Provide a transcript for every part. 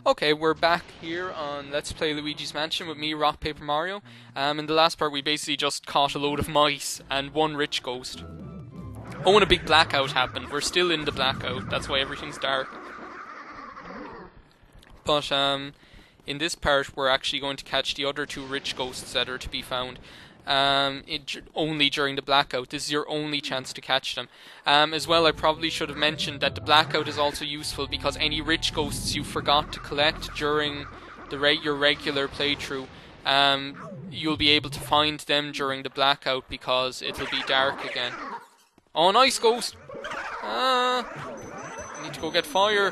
Okay, we're back here on Let's Play Luigi's Mansion with me, RockPaperMario. In the last part we basically just caught a load of mice and one rich ghost. Oh, and a big blackout happened. We're still in the blackout, that's why everything's dark. But in this part we're actually going to catch the other two rich ghosts that are to be found. Only during the blackout. This is your only chance to catch them. As well, I probably should have mentioned that the blackout is also useful because any rich ghosts you forgot to collect during your regular playthrough, you'll be able to find them during the blackout because it'll be dark again. Oh, nice ghost! I need to go get fire.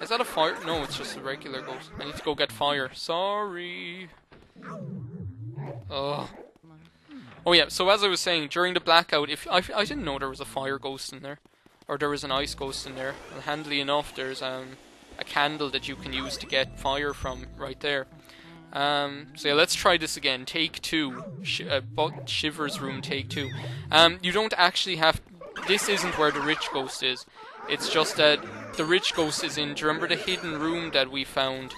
Is that a fire? No, it's just a regular ghost. I need to go get fire. Sorry. Oh yeah, so as I was saying, during the blackout, if I didn't know there was a fire ghost in there. Or there was an ice ghost in there. Well, handily enough, there's a candle that you can use to get fire from right there. So yeah, let's try this again. Take 2. Shiver's room, take 2. You don't actually have... This isn't where the rich ghost is. It's just that the rich ghost is in... Do you remember the hidden room that we found?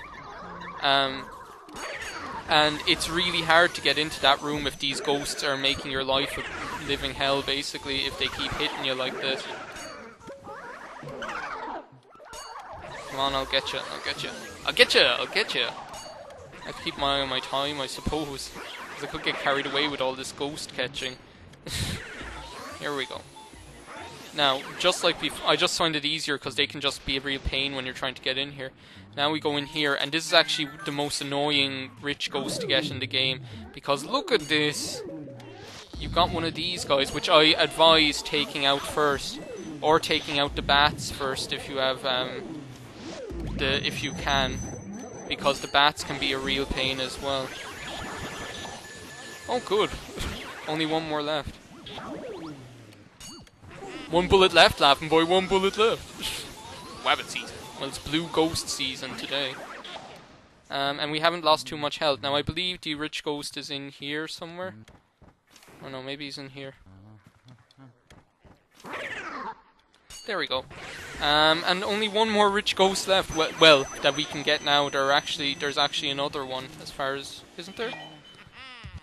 And it's really hard to get into that room if these ghosts are making your life a living hell, basically, if they keep hitting you like this. Come on, I'll get you, I'll get you. I'll get you, I'll get you. I have to keep my eye on my time, I suppose. Because I could get carried away with all this ghost catching. Here we go. Now, just like before, I just find it easier because they can just be a real pain when you're trying to get in here. Now we go in here, and this is actually the most annoying rich ghost to get in the game. Because look at this! You've got one of these guys, which I advise taking out first. Or taking out the bats first if you have, if you can. Because the bats can be a real pain as well. Oh good! Only one more left. One bullet left, laughing boy, one bullet left. Wabbit season. Well, it's blue ghost season today. And we haven't lost too much health. Now, I believe the rich ghost is in here somewhere. Oh no, maybe he's in here. There we go. And only one more rich ghost left. Well, that we can get now. There's actually another one, as far as... Isn't there?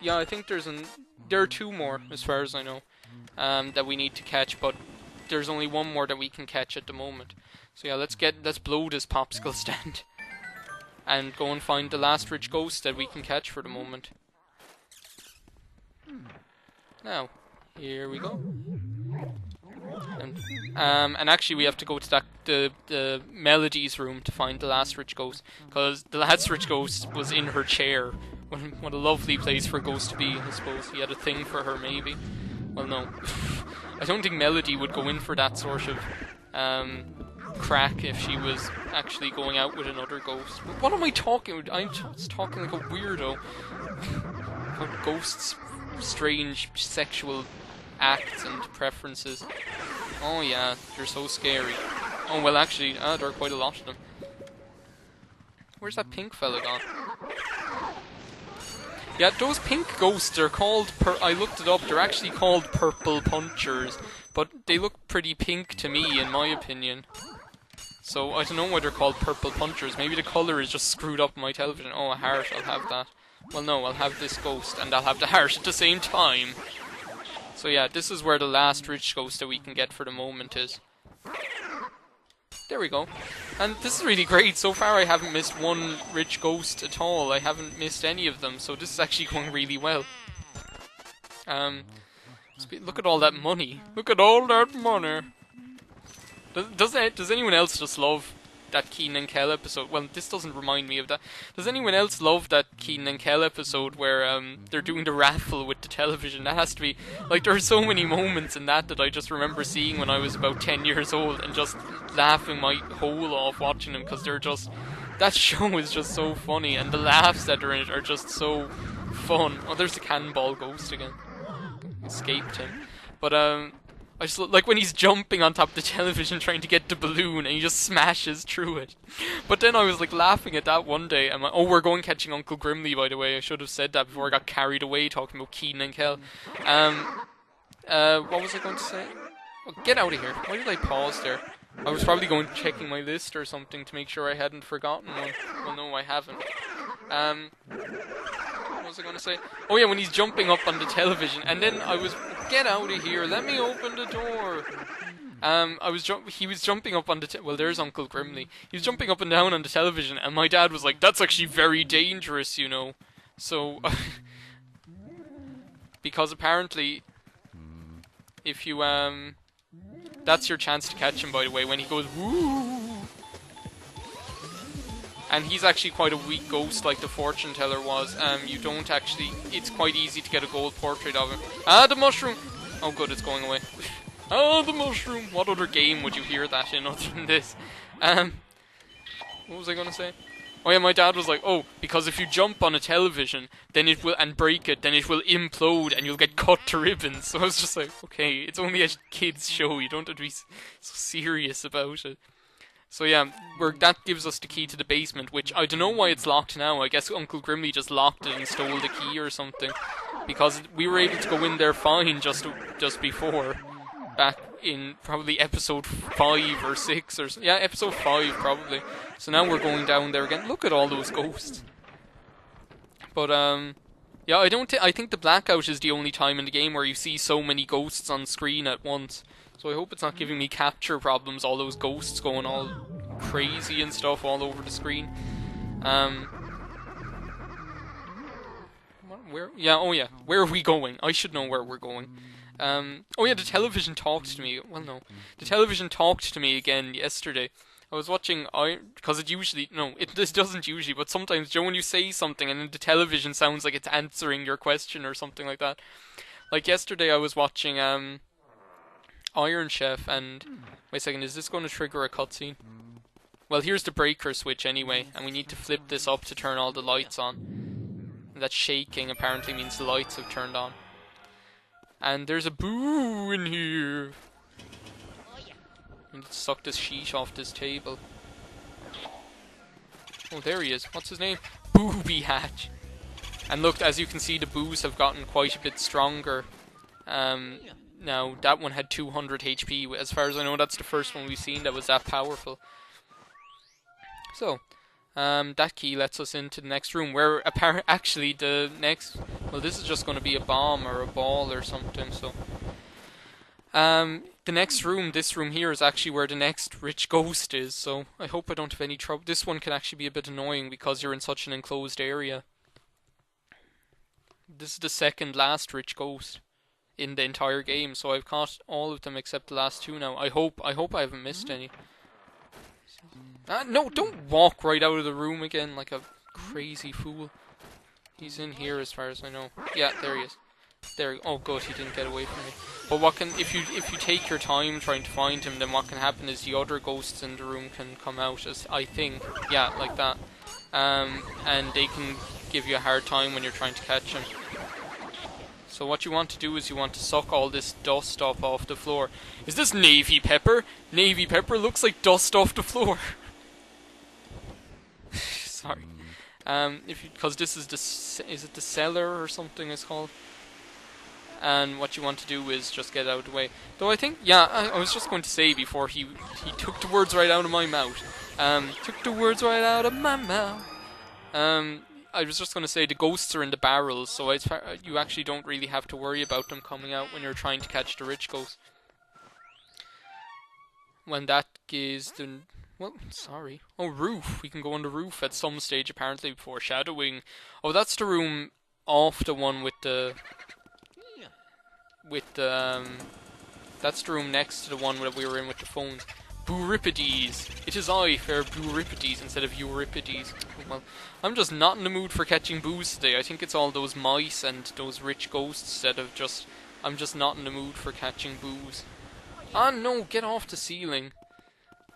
Yeah, I think there are 2 more, as far as I know. That we need to catch, but there's only one more that we can catch at the moment. So yeah, let's blow this popsicle stand and go and find the last rich ghost that we can catch for the moment. Now, here we go. And actually we have to go to the Melody's room to find the last rich ghost, because the last rich ghost was in her chair. What a lovely place for a ghost to be, I suppose. He had a thing for her, maybe. Well, no. I don't think Melody would go in for that sort of crack if she was actually going out with another ghost. What am I talking about? I'm just talking like a weirdo about ghosts' strange sexual acts and preferences. Oh yeah, they're so scary. Oh well, actually, there are quite a lot of them. Where's that pink fella gone? Yeah, those pink ghosts are called, I looked it up, they're actually called purple punchers, but they look pretty pink to me, in my opinion. So, I don't know why they're called purple punchers. Maybe the colour is just screwed up on my television. Oh, a heart, I'll have that. Well, no, I'll have this ghost, and I'll have the heart at the same time. So yeah, this is where the last rich ghost that we can get for the moment is. There we go. And this is really great. So far I haven't missed one rich ghost at all. I haven't missed any of them, so this is actually going really well. Look at all that money. Look at all that money. Does anyone else just love that Kenan Kel episode? Well, this doesn't remind me of that. Does anyone else love that Kenan Kel episode where they're doing the raffle with the television? That has to be... Like, there are so many moments in that I just remember seeing when I was about 10 years old and just laughing my hole off watching them, because they're just... That show is just so funny, and the laughs that are in it are just so fun. Oh, there's the cannonball ghost again. Escaped him. But, I just like when he's jumping on top of the television trying to get the balloon and he just smashes through it. But then I was like laughing at that one day. I'm like, oh, we're going catching Uncle Grimly, by the way. I should have said that before I got carried away talking about Kenan Kel. What was I going to say? Oh, get out of here. Why did I pause there? I was probably going checking my list or something to make sure I hadn't forgotten one. Well, no, I haven't. What was I going to say? Oh yeah, when he's jumping up on the television, and then I was, get out of here, let me open the door. He was jumping up on the, well, there's Uncle Grimley. He was jumping up and down on the television, and my dad was like, that's actually very dangerous, you know. So, because apparently, if you, that's your chance to catch him, by the way, when he goes, woo! And he's actually quite a weak ghost, like the fortune teller was. You don't actually, it's quite easy to get a gold portrait of him. Ah, the mushroom! Oh good, it's going away. Oh, the mushroom! What other game would you hear that in other than this? What was I gonna say? Oh yeah, my dad was like, oh, because if you jump on a television, then it will, and break it, then it will implode and you'll get cut to ribbons. So I was just like, okay, it's only a kid's show, you don't have to be so serious about it. So yeah, that gives us the key to the basement, which I don't know why it's locked now. I guess Uncle Grimley just locked it and stole the key or something. Because we were able to go in there fine just before. Back in probably episode 5 or 6 or... yeah, episode 5 probably. So now we're going down there again. Look at all those ghosts. But, yeah, I think the blackout is the only time in the game where you see so many ghosts on screen at once. So I hope it's not giving me capture problems, all those ghosts going all crazy and stuff all over the screen. Where? Yeah, oh yeah. Where are we going? I should know where we're going. Oh yeah, the television talked to me. Well, no. The television talked to me again yesterday. I was watching because it usually... no, this doesn't usually, but sometimes, Joe, when you say something and then the television sounds like it's answering your question or something like that. Like yesterday I was watching, Iron Chef, and... wait a second, is this going to trigger a cutscene? Well, here's the breaker switch anyway, and we need to flip this up to turn all the lights on. And that shaking apparently means the lights have turned on. And there's a boo in here! I need to suck this sheesh off this table. Oh, there he is. What's his name? Booby Hatch! And look, as you can see, the boos have gotten quite a bit stronger. Now, that one had 200 HP. As far as I know, that's the first one we've seen that was that powerful. So, that key lets us into the next room, where actually the next... well, this is just going to be a bomb or a ball or something, so... the next room, this room here, is actually where the next rich ghost is, so I hope I don't have any trouble. This one can actually be a bit annoying because you're in such an enclosed area. This is the second last rich ghost in the entire game, so I've caught all of them except the last two now. I hope I haven't missed any. No, don't walk right out of the room again like a crazy fool. He's in here as far as I know. Yeah, there he is. There. Oh good, he didn't get away from me. But what can, if you take your time trying to find him, then what can happen is the other ghosts in the room can come out, as I think. Yeah, like that. And they can give you a hard time when you're trying to catch him. So what you want to do is you want to suck all this dust off the floor. Is this navy pepper? Navy pepper looks like dust off the floor. Sorry. Because this is is it the cellar or something it's called? And what you want to do is just get out of the way. Though I think, yeah, I was just going to say before he took the words right out of my mouth. Took the words right out of my mouth. I was just going to say the ghosts are in the barrels, so you actually don't really have to worry about them coming out when you're trying to catch the rich ghost. When that is the... well, sorry. Oh, roof. We can go on the roof at some stage, apparently, before shadowing. Oh, that's the room off the one with the... that's the room next to the one that we were in with the phones. Bouripides. It is I, fair Bouripides, instead of Euripides. Well, I'm just not in the mood for catching boos today. I think it's all those mice and those rich ghosts instead of just... I'm just not in the mood for catching boos. Ah, no, get off the ceiling.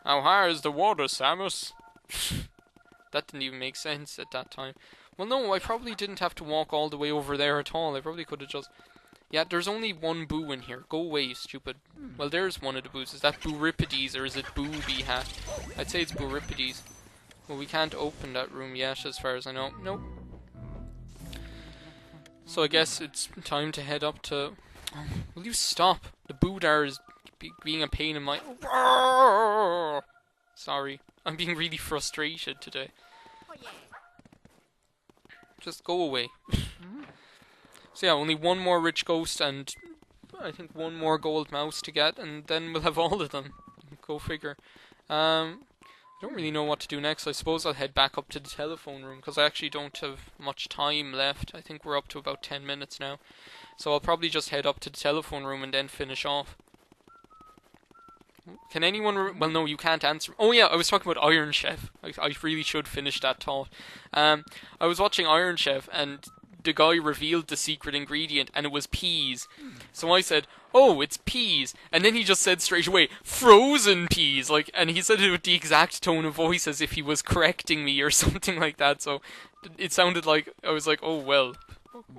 How high is the water, Samus? That didn't even make sense at that time. Well, no, I probably didn't have to walk all the way over there at all. I probably could have just... yeah, there's only one boo in here. Go away, stupid. Well, there's one of the boos. Is that Bouripides or is it Booby Hat? I'd say it's Bouripides. Well, we can't open that room yet, as far as I know. Nope. So I guess it's time to head up to... oh, will you stop? The Boodar is being a pain in my... Sorry. I'm being really frustrated today. Just go away. So yeah, only one more rich ghost and I think one more gold mouse to get, and then we'll have all of them. Go figure. I don't really know what to do next. I suppose I'll head back up to the telephone room, because I actually don't have much time left. I think we're up to about 10 minutes now. So I'll probably just head up to the telephone room and then finish off. Can anyone... well, no, you can't answer. Oh yeah, I was talking about Iron Chef. I really should finish that thought. I was watching Iron Chef, and the guy revealed the secret ingredient, and it was peas. So I said, oh, it's peas. And then he just said straight away, frozen peas. Like, and he said it with the exact tone of voice as if he was correcting me or something like that. So it sounded like, I was like, oh, well,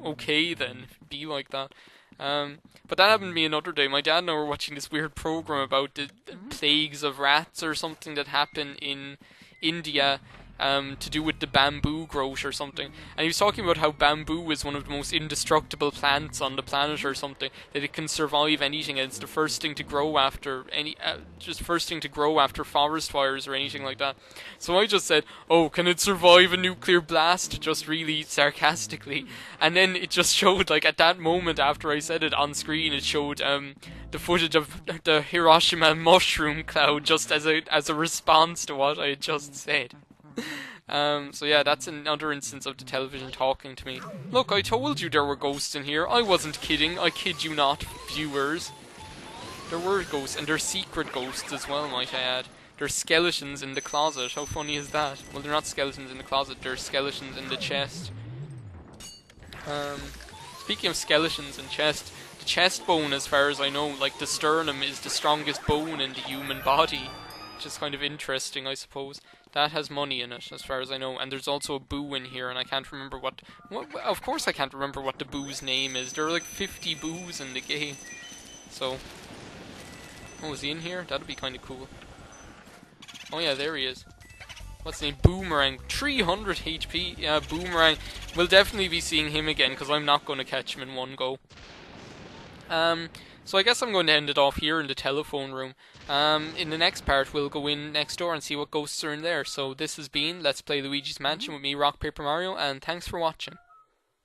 okay then, be like that. But that happened to me another day. My dad and I were watching this weird program about the plagues of rats or something that happen in India, to do with the bamboo growth or something. And he was talking about how bamboo is one of the most indestructible plants on the planet or something, that it can survive anything, and it's the first thing to grow after forest fires or anything like that. So I just said, oh, can it survive a nuclear blast? Just really sarcastically. And then it just showed, like, at that moment after I said it on screen, it showed the footage of the Hiroshima mushroom cloud just as a response to what I had just said. So yeah, that's another instance of the television talking to me. Look, I told you there were ghosts in here. I wasn't kidding. I kid you not, viewers. There were ghosts, and they're secret ghosts as well, might I add. There's skeletons in the closet. How funny is that? Well, they're not skeletons in the closet. They're skeletons in the chest. Speaking of skeletons and chest, the chest bone, as far as I know, like the sternum, is the strongest bone in the human body. Which is kind of interesting, I suppose. That has money in it, as far as I know. And there's also a boo in here, and I can't remember what... Of course I can't remember what the boo's name is. There are like 50 boos in the game. So... oh, is he in here? That'd be kind of cool. Oh yeah, there he is. What's his name? Boomerang. 300 HP. Yeah, Boomerang. We'll definitely be seeing him again, because I'm not going to catch him in one go. So I guess I'm going to end it off here in the telephone room. In the next part, we'll go in next door and see what ghosts are in there. So this has been Let's Play Luigi's Mansion with me, RockPaperMario, and thanks for watching.